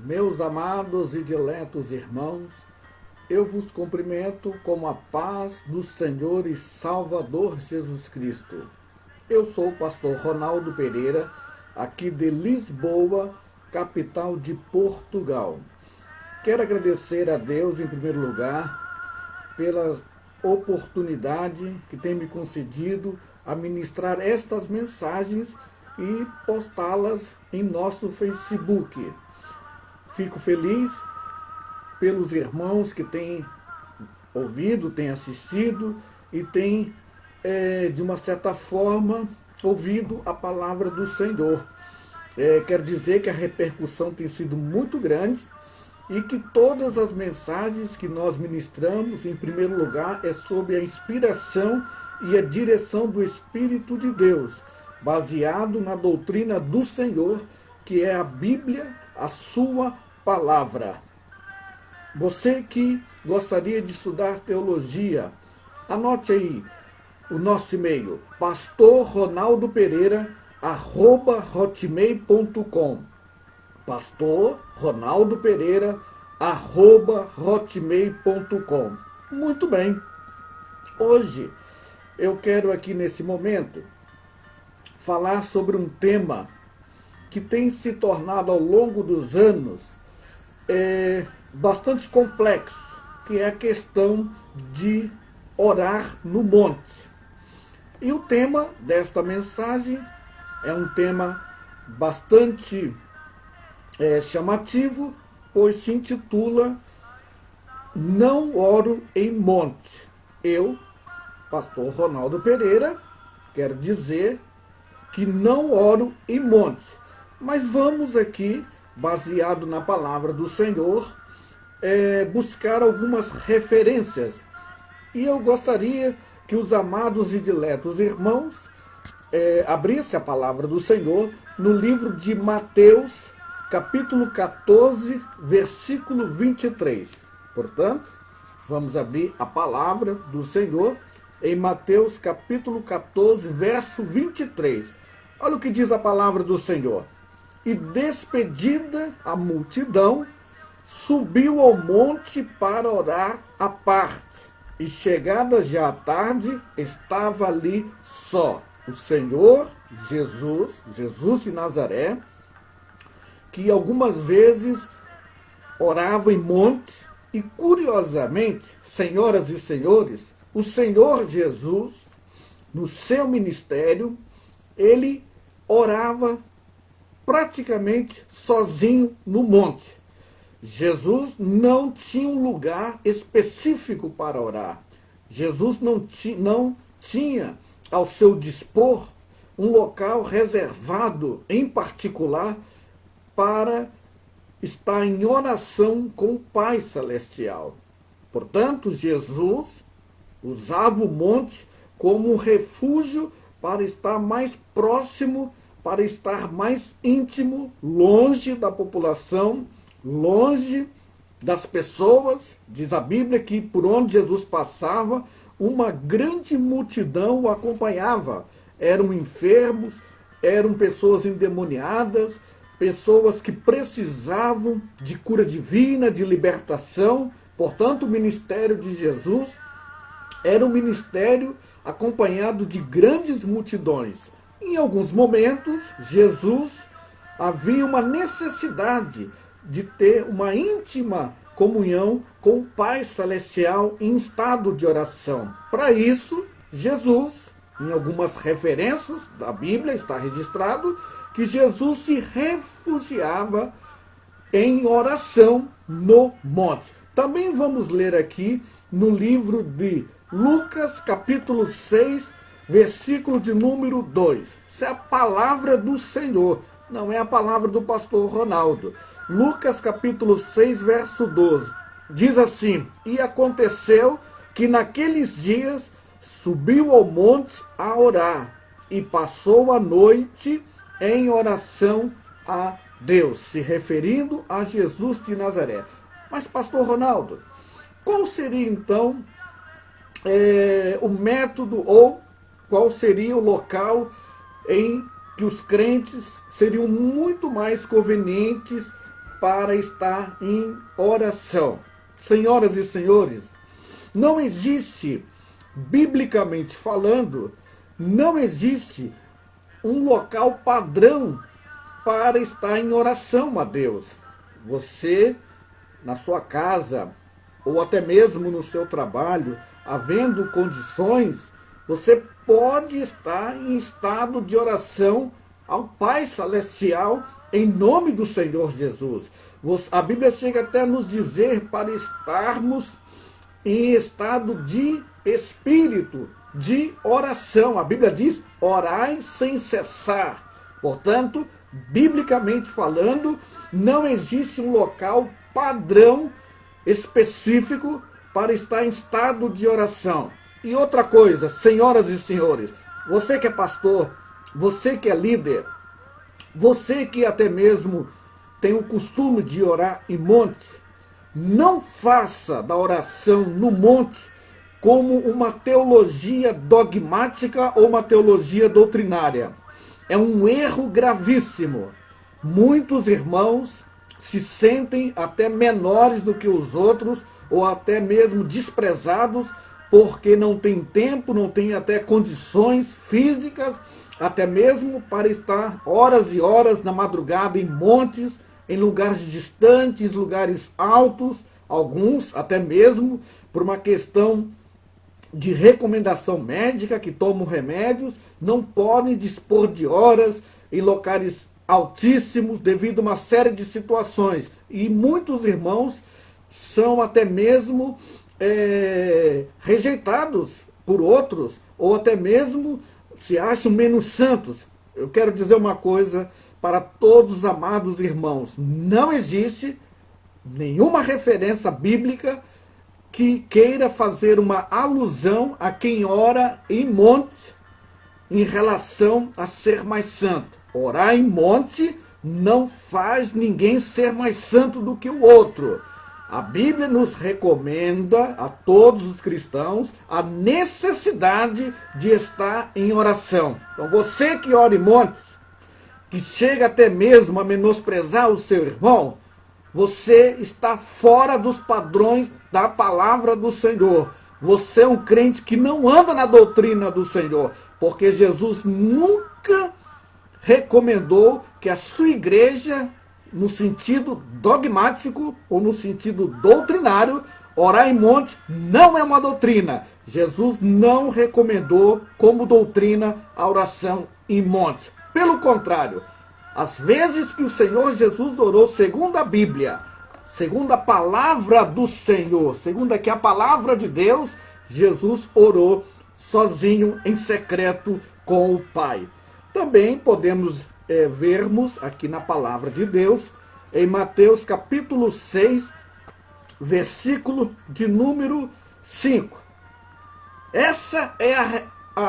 Meus amados e diletos irmãos, eu vos cumprimento com a paz do Senhor e Salvador Jesus Cristo. Eu sou o pastor Ronaldo Pereira, aqui de Lisboa, capital de Portugal. Quero agradecer a Deus, em primeiro lugar, pela oportunidade que tem me concedido a ministrar estas mensagens e postá-las em nosso Facebook. Fico feliz pelos irmãos que têm ouvido, têm assistido e têm, de uma certa forma, ouvido a palavra do Senhor. Quero dizer que a repercussão tem sido muito grande e que todas as mensagens que nós ministramos, em primeiro lugar, é sob a inspiração e a direção do Espírito de Deus, baseado na doutrina do Senhor, que é a Bíblia, a sua palavra. Você que gostaria de estudar teologia, anote aí o nosso e-mail, pastorronaldopereira@hotmail.com. pastorronaldopereira@hotmail.com. Muito bem. Hoje eu quero aqui nesse momento falar sobre um tema que tem se tornado ao longo dos anos bastante complexo, que é a questão de orar no monte. E o tema desta mensagem é um tema bastante chamativo, pois se intitula Não Oro em Monte. Eu, pastor Ronaldo Pereira, quero dizer que não oro em monte. Mas vamos aqui, baseado na palavra do Senhor, buscar algumas referências. E eu gostaria que os amados e diletos irmãos abrissem a palavra do Senhor no livro de Mateus, capítulo 14, versículo 23. Portanto, vamos abrir a palavra do Senhor em Mateus, capítulo 14, verso 23. Olha o que diz a palavra do Senhor. E despedida a multidão, subiu ao monte para orar à parte. E chegada já a tarde, estava ali só. O Senhor Jesus de Nazaré, que algumas vezes orava em monte, e curiosamente, senhoras e senhores, o Senhor Jesus, no seu ministério, ele orava praticamente sozinho no monte. Jesus não tinha um lugar específico para orar. Jesus não tinha ao seu dispor um local reservado em particular para estar em oração com o Pai Celestial. Portanto, Jesus usava o monte como um refúgio para estar mais próximo, para estar mais íntimo, longe da população, longe das pessoas. Diz a Bíblia que por onde Jesus passava, uma grande multidão o acompanhava. Eram enfermos, eram pessoas endemoniadas, pessoas que precisavam de cura divina, de libertação. Portanto, o ministério de Jesus era um ministério acompanhado de grandes multidões. Em alguns momentos, Jesus havia uma necessidade de ter uma íntima comunhão com o Pai Celestial em estado de oração. Para isso, Jesus, em algumas referências da Bíblia, está registrado que Jesus se refugiava em oração no monte. Também vamos ler aqui no livro de Lucas, capítulo 6, versículo de número 2. Isso é a palavra do Senhor, não é a palavra do pastor Ronaldo. Lucas, capítulo 6, verso 12. Diz assim: E aconteceu que naqueles dias subiu ao monte a orar e passou a noite em oração a Deus, se referindo a Jesus de Nazaré. Mas, pastor Ronaldo, qual seria então o método ou qual seria o local em que os crentes seriam muito mais convenientes para estar em oração. Senhoras e senhores, não existe, biblicamente falando, não existe um local padrão para estar em oração a Deus. Você, na sua casa, ou até mesmo no seu trabalho, havendo condições, você pode estar em estado de oração ao Pai Celestial, em nome do Senhor Jesus. A Bíblia chega até a nos dizer para estarmos em estado de espírito, de oração. A Bíblia diz, orai sem cessar. Portanto, biblicamente falando, não existe um local padrão específico para estar em estado de oração. E outra coisa, senhoras e senhores, você que é pastor, você que é líder, você que até mesmo tem o costume de orar em monte, não faça da oração no monte como uma teologia dogmática ou uma teologia doutrinária. É um erro gravíssimo. Muitos irmãos se sentem até menores do que os outros, ou até mesmo desprezados, porque não tem tempo, não tem até condições físicas, até mesmo para estar horas e horas na madrugada em montes, em lugares distantes, lugares altos, alguns até mesmo por uma questão de recomendação médica, que tomam remédios, não podem dispor de horas em locais altíssimos devido a uma série de situações. E muitos irmãos são até mesmo rejeitados por outros, ou até mesmo se acham menos santos. Eu quero dizer uma coisa para todos os amados irmãos: não existe nenhuma referência bíblica que queira fazer uma alusão a quem ora em monte em relação a ser mais santo. Orar em monte não faz ninguém ser mais santo do que o outro. A Bíblia nos recomenda a todos os cristãos a necessidade de estar em oração. Então você que ora em montes, que chega até mesmo a menosprezar o seu irmão, você está fora dos padrões da palavra do Senhor. Você é um crente que não anda na doutrina do Senhor, porque Jesus nunca recomendou que a sua igreja, no sentido dogmático ou no sentido doutrinário, orar em monte não é uma doutrina. Jesus não recomendou como doutrina a oração em monte. Pelo contrário, as vezes que o Senhor Jesus orou segundo a Bíblia, segundo a palavra do Senhor, segundo aqui a palavra de Deus, Jesus orou sozinho em secreto com o Pai. Também podemos vermos aqui na palavra de Deus, em Mateus capítulo 6, versículo de número 5. Essa é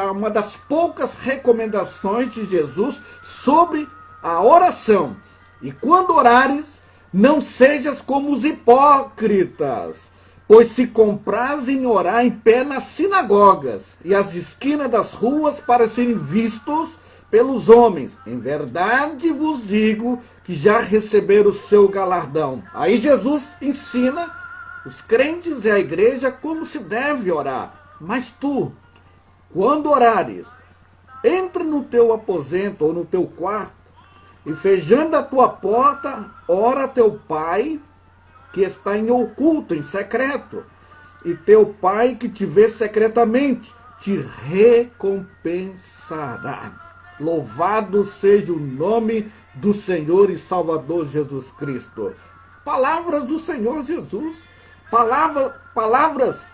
uma das poucas recomendações de Jesus sobre a oração. E quando orares, não sejas como os hipócritas, pois se comprazem em orar em pé nas sinagogas e às esquinas das ruas para serem vistos pelos homens. Em verdade vos digo que já receberam o seu galardão. Aí Jesus ensina os crentes e a igreja como se deve orar. Mas tu, quando orares, entra no teu aposento ou no teu quarto, e fechando a tua porta, ora a teu Pai que está em oculto, em secreto. E teu Pai que te vê secretamente, te recompensará. Louvado seja o nome do Senhor e Salvador Jesus Cristo. Palavras do Senhor Jesus. Palavras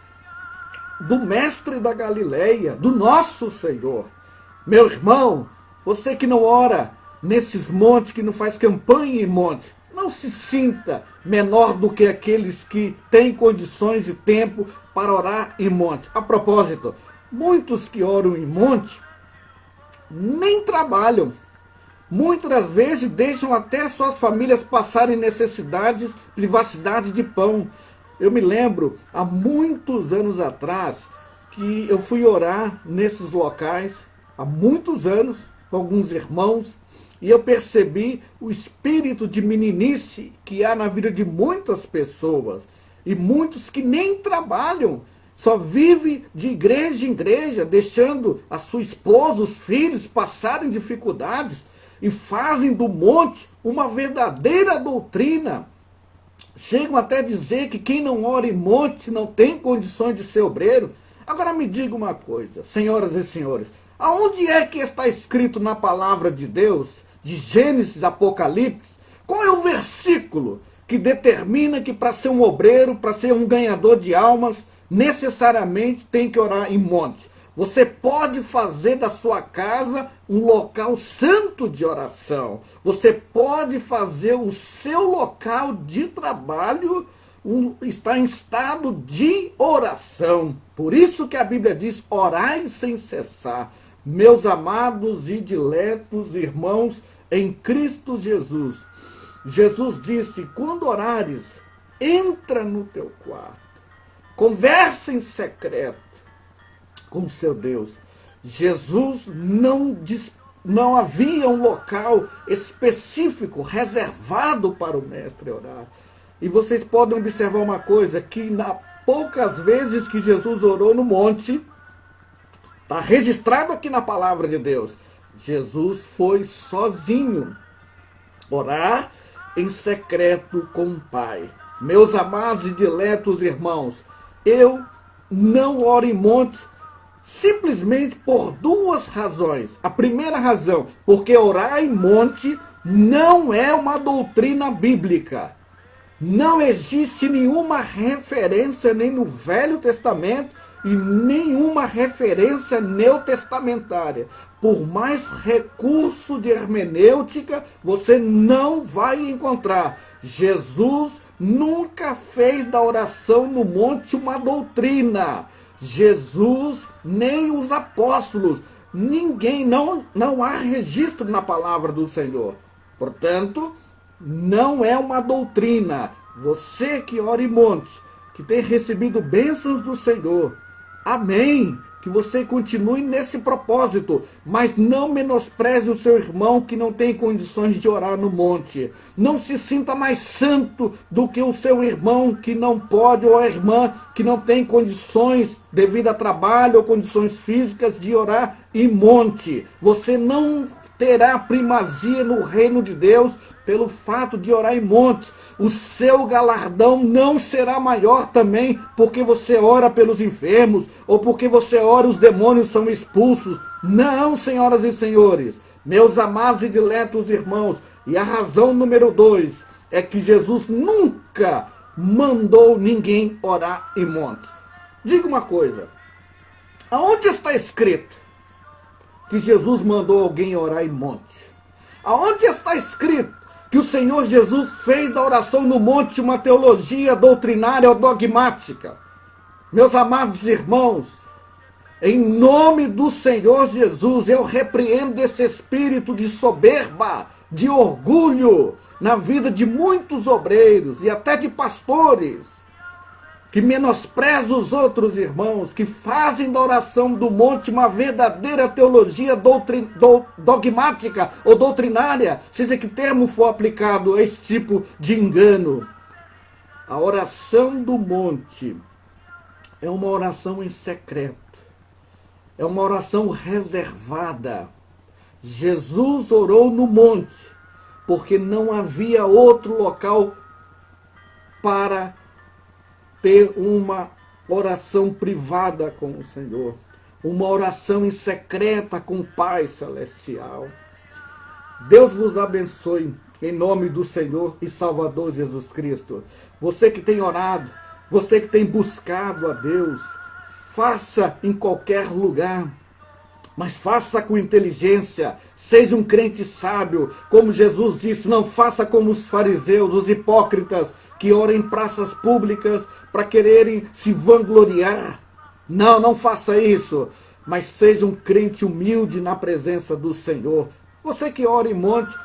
do Mestre da Galileia, do nosso Senhor. Meu irmão, você que não ora nesses montes, que não faz campanha em monte, não se sinta menor do que aqueles que têm condições e tempo para orar em monte. A propósito, muitos que oram em monte nem trabalham. Muitas das vezes deixam até suas famílias passarem necessidades, privacidade de pão. Eu me lembro, há muitos anos atrás, que eu fui orar nesses locais, há muitos anos, com alguns irmãos, E eu percebi o espírito de meninice que há na vida de muitas pessoas. E muitos que nem trabalham, só vivem de igreja em igreja, deixando a sua esposa, os filhos passarem dificuldades e fazem do monte uma verdadeira doutrina. Chegam até a dizer que quem não ora em monte não tem condições de ser obreiro. Agora me diga uma coisa, senhoras e senhores, aonde é que está escrito na palavra de Deus, de Gênesis, Apocalipse, qual é o versículo que determina que para ser um obreiro, para ser um ganhador de almas, necessariamente tem que orar em monte? Você pode fazer da sua casa um local santo de oração. Você pode fazer o seu local de trabalho está em estado de oração. Por isso que a Bíblia diz, orai sem cessar. Meus amados e diletos irmãos em Cristo Jesus. Jesus disse, quando orares, entra no teu quarto. Conversa em secreto com seu Deus. Jesus não havia um local específico, reservado para o mestre orar. E vocês podem observar uma coisa, que poucas vezes que Jesus orou no monte, está registrado aqui na palavra de Deus, Jesus foi sozinho orar em secreto com o Pai. Meus amados e diletos irmãos, eu não oro em monte simplesmente por duas razões. A primeira razão, porque orar em monte não é uma doutrina bíblica. Não existe nenhuma referência nem no Velho Testamento e nenhuma referência neotestamentária. Por mais recurso de hermenêutica, você não vai encontrar. Jesus nunca fez da oração no monte uma doutrina. Jesus, nem os apóstolos, ninguém, não há registro na palavra do Senhor. Portanto, não é uma doutrina. Você que ora em monte, que tem recebido bênçãos do Senhor, amém, que você continue nesse propósito, mas não menospreze o seu irmão que não tem condições de orar no monte. Não se sinta mais santo do que o seu irmão que não pode, ou a irmã que não tem condições, devido a trabalho ou condições físicas, de orar em monte. Você não terá primazia no reino de Deus pelo fato de orar em monte. O seu galardão não será maior também porque você ora pelos enfermos ou porque você ora os demônios são expulsos. Não, senhoras e senhores, meus amados e diletos irmãos, e a razão número 2 é que Jesus nunca mandou ninguém orar em monte. Diga uma coisa, aonde está escrito que Jesus mandou alguém orar em monte? Aonde está escrito que o Senhor Jesus fez da oração no monte uma teologia doutrinária ou dogmática? Meus amados irmãos, em nome do Senhor Jesus, eu repreendo esse espírito de soberba, de orgulho na vida de muitos obreiros e até de pastores, que menosprezam os outros irmãos, que fazem da oração do monte uma verdadeira teologia dogmática ou doutrinária, seja que termo for aplicado a esse tipo de engano. A oração do monte é uma oração em secreto, é uma oração reservada. Jesus orou no monte, porque não havia outro local para ter uma oração privada com o Senhor, uma oração em secreta com o Pai Celestial. Deus vos abençoe, em nome do Senhor e Salvador Jesus Cristo. Você que tem orado, você que tem buscado a Deus, faça em qualquer lugar, mas faça com inteligência, seja um crente sábio, como Jesus disse, não faça como os fariseus, os hipócritas, que oram em praças públicas para quererem se vangloriar. Não, não faça isso, mas seja um crente humilde na presença do Senhor. Você que ora em monte,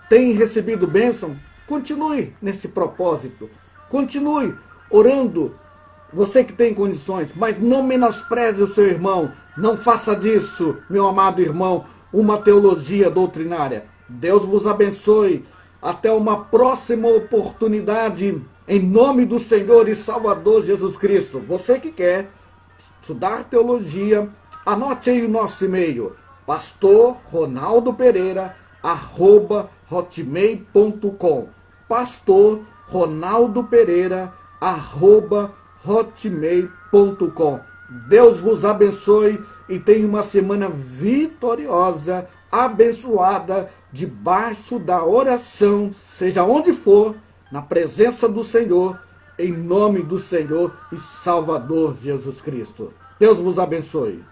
tem recebido bênção, continue nesse propósito, continue orando, você que tem condições, mas não menospreze o seu irmão, não faça disso, meu amado irmão, uma teologia doutrinária. Deus vos abençoe. Até uma próxima oportunidade. Em nome do Senhor e Salvador Jesus Cristo. Você que quer estudar teologia, anote aí o nosso e-mail. pastorronaldopereira@hotmail.com. pastorronaldopereira@hotmail.com. Deus vos abençoe e tenha uma semana vitoriosa, abençoada, debaixo da oração, seja onde for, na presença do Senhor, em nome do Senhor e Salvador Jesus Cristo. Deus vos abençoe.